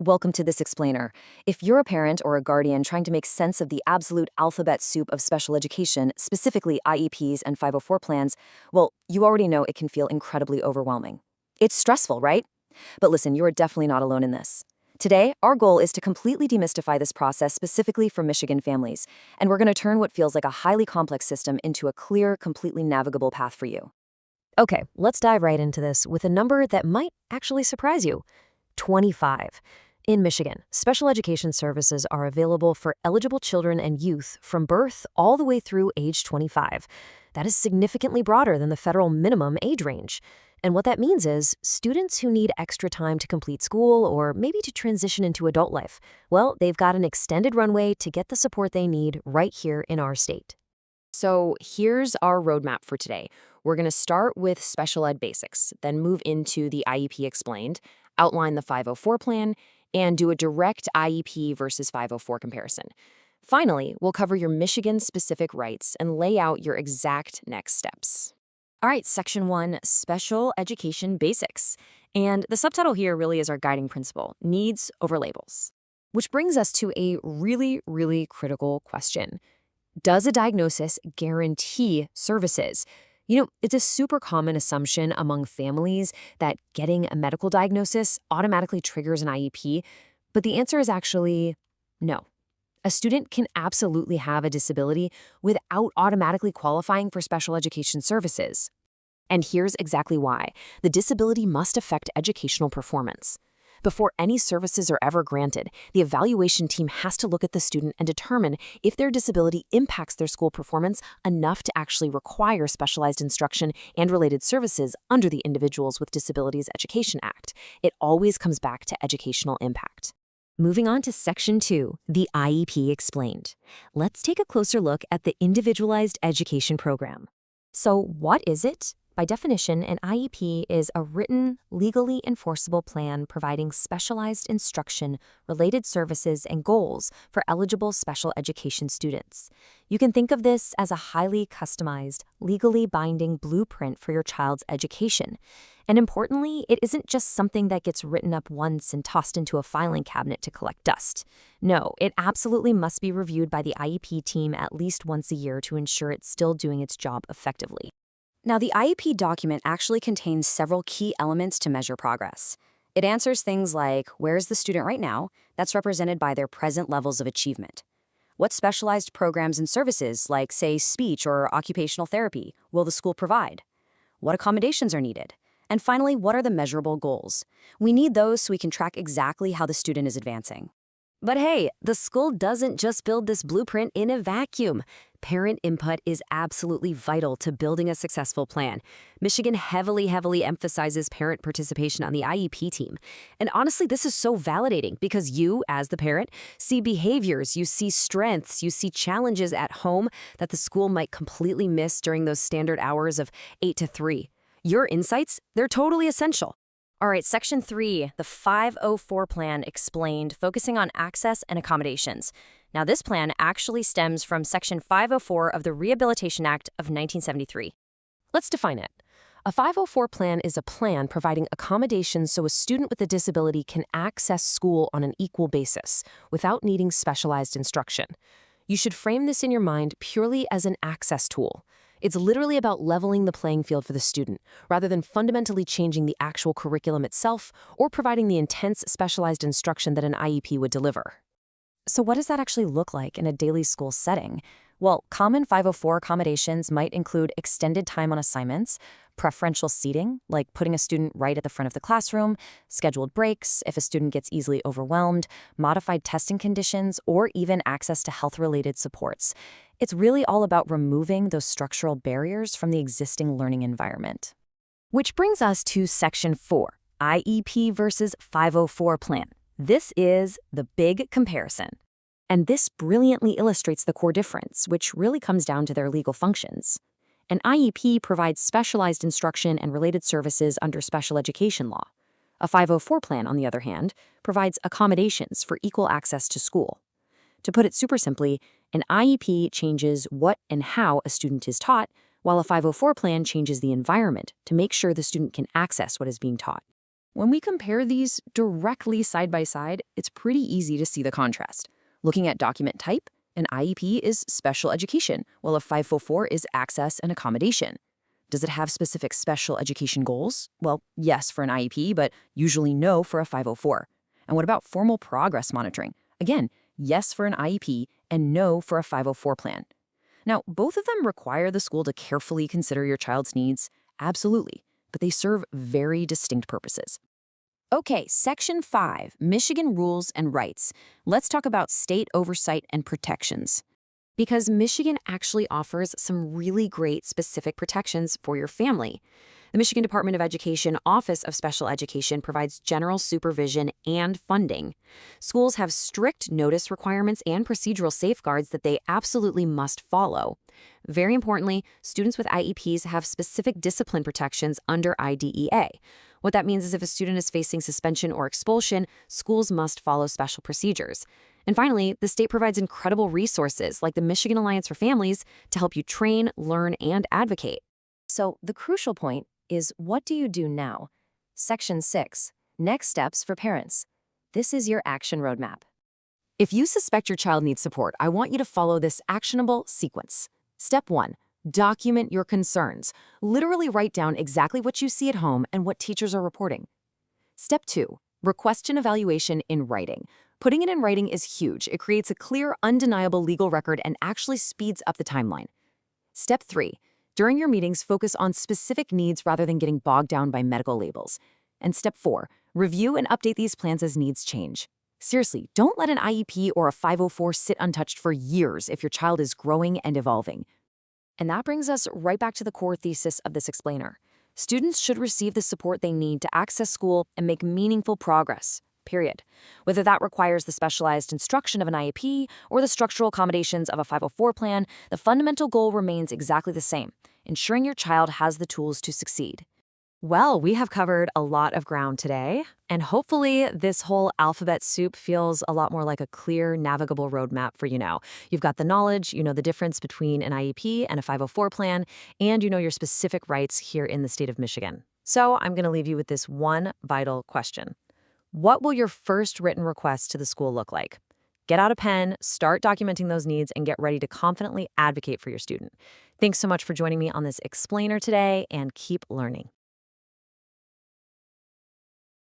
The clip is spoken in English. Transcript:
Welcome to this explainer. If you're a parent or a guardian trying to make sense of the absolute alphabet soup of special education, specifically IEPs and 504 plans, well, you already know it can feel incredibly overwhelming. It's stressful, right? But listen, you're definitely not alone in this. Today, our goal is to completely demystify this process specifically for Michigan families, and we're going to turn what feels like a highly complex system into a clear, completely navigable path for you. Okay, let's dive right into this with a number that might actually surprise you: 25. In Michigan, special education services are available for eligible children and youth from birth all the way through age 25. That is significantly broader than the federal minimum age range. And what that means is students who need extra time to complete school or maybe to transition into adult life, well, they've got an extended runway to get the support they need right here in our state. So here's our roadmap for today. We're going to start with special ed basics, then move into the IEP explained, outline the 504 plan, and do a direct IEP versus 504 comparison. Finally, we'll cover your Michigan-specific rights and lay out your exact next steps. All right, Section 1, Special Education Basics. And the subtitle here really is our guiding principle, needs over labels. Which brings us to a really critical question. Does a diagnosis guarantee services? It's a super common assumption among families that getting a medical diagnosis automatically triggers an IEP, but the answer is actually no. A student can absolutely have a disability without automatically qualifying for special education services. And here's exactly why. The disability must affect educational performance. Before any services are ever granted, the evaluation team has to look at the student and determine if their disability impacts their school performance enough to actually require specialized instruction and related services under the Individuals with Disabilities Education Act. It always comes back to educational impact. Moving on to Section 2, the IEP explained. Let's take a closer look at the Individualized Education Program. So what is it? By definition, an IEP is a written, legally enforceable plan providing specialized instruction, related services, and goals for eligible special education students. You can think of this as a highly customized, legally binding blueprint for your child's education. And importantly, it isn't just something that gets written up once and tossed into a filing cabinet to collect dust. No, it absolutely must be reviewed by the IEP team at least once a year to ensure it's still doing its job effectively. Now, the IEP document actually contains several key elements to measure progress. It answers things like, where's the student right now? That's represented by their present levels of achievement. What specialized programs and services, like, say, speech or occupational therapy, will the school provide? What accommodations are needed? And finally, what are the measurable goals? We need those so we can track exactly how the student is advancing. But hey, the school doesn't just build this blueprint in a vacuum. Parent input is absolutely vital to building a successful plan. Michigan heavily emphasizes parent participation on the IEP team. And honestly, this is so validating because you, as the parent, see behaviors, you see strengths, you see challenges at home that the school might completely miss during those standard hours of 8 to 3. Your insights, they're totally essential. All right, Section 3, the 504 plan explained, focusing on access and accommodations. Now, this plan actually stems from Section 504 of the Rehabilitation Act of 1973. Let's define it. A 504 plan is a plan providing accommodations so a student with a disability can access school on an equal basis without needing specialized instruction. You should frame this in your mind purely as an access tool. It's literally about leveling the playing field for the student, rather than fundamentally changing the actual curriculum itself or providing the intense specialized instruction that an IEP would deliver. So what does that actually look like in a daily school setting? Well, common 504 accommodations might include extended time on assignments, preferential seating, like putting a student right at the front of the classroom, scheduled breaks if a student gets easily overwhelmed, modified testing conditions, or even access to health-related supports. It's really all about removing those structural barriers from the existing learning environment. Which brings us to Section 4, IEP versus 504 plan. This is the big comparison. And this brilliantly illustrates the core difference, which really comes down to their legal functions. An IEP provides specialized instruction and related services under special education law. A 504 plan, on the other hand, provides accommodations for equal access to school. To put it super simply, an IEP changes what and how a student is taught, while a 504 plan changes the environment to make sure the student can access what is being taught. When we compare these directly side by side, it's pretty easy to see the contrast. Looking at document type, an IEP is special education, while a 504 is access and accommodation. Does it have specific special education goals? Well, yes for an IEP, but usually no for a 504. And what about formal progress monitoring? Again, yes for an IEP and no for a 504 plan. Now, both of them require the school to carefully consider your child's needs, absolutely, but they serve very distinct purposes. Okay, Section 5, Michigan Rules and Rights. Let's talk about state oversight and protections. Because Michigan actually offers some really great specific protections for your family. The Michigan Department of Education Office of Special Education provides general supervision and funding. Schools have strict notice requirements and procedural safeguards that they absolutely must follow. Very importantly, students with IEPs have specific discipline protections under IDEA. What that means is if a student is facing suspension or expulsion, schools must follow special procedures. And finally, the state provides incredible resources like the Michigan Alliance for Families to help you train, learn, and advocate. So the crucial point is, what do you do now? Section 6, Next Steps for Parents. This is your action roadmap. If you suspect your child needs support, I want you to follow this actionable sequence. Step 1. Document your concerns. Literally write down exactly what you see at home and what teachers are reporting. Step 2. Request an evaluation in writing. Putting it in writing is huge. It creates a clear, undeniable legal record and actually speeds up the timeline. Step 3. During your meetings, focus on specific needs rather than getting bogged down by medical labels. And Step 4. Review and update these plans as needs change. Seriously, don't let an IEP or a 504 sit untouched for years if your child is growing and evolving. And that brings us right back to the core thesis of this explainer. Students should receive the support they need to access school and make meaningful progress, period. Whether that requires the specialized instruction of an IEP or the structural accommodations of a 504 plan, the fundamental goal remains exactly the same: ensuring your child has the tools to succeed. Well, we have covered a lot of ground today, and hopefully this whole alphabet soup feels a lot more like a clear, navigable roadmap for you now. You've got the knowledge, you know the difference between an IEP and a 504 plan, and you know your specific rights here in the state of Michigan. So I'm going to leave you with this one vital question. What will your first written request to the school look like? Get out a pen, start documenting those needs, and get ready to confidently advocate for your student. Thanks so much for joining me on this explainer today, and keep learning.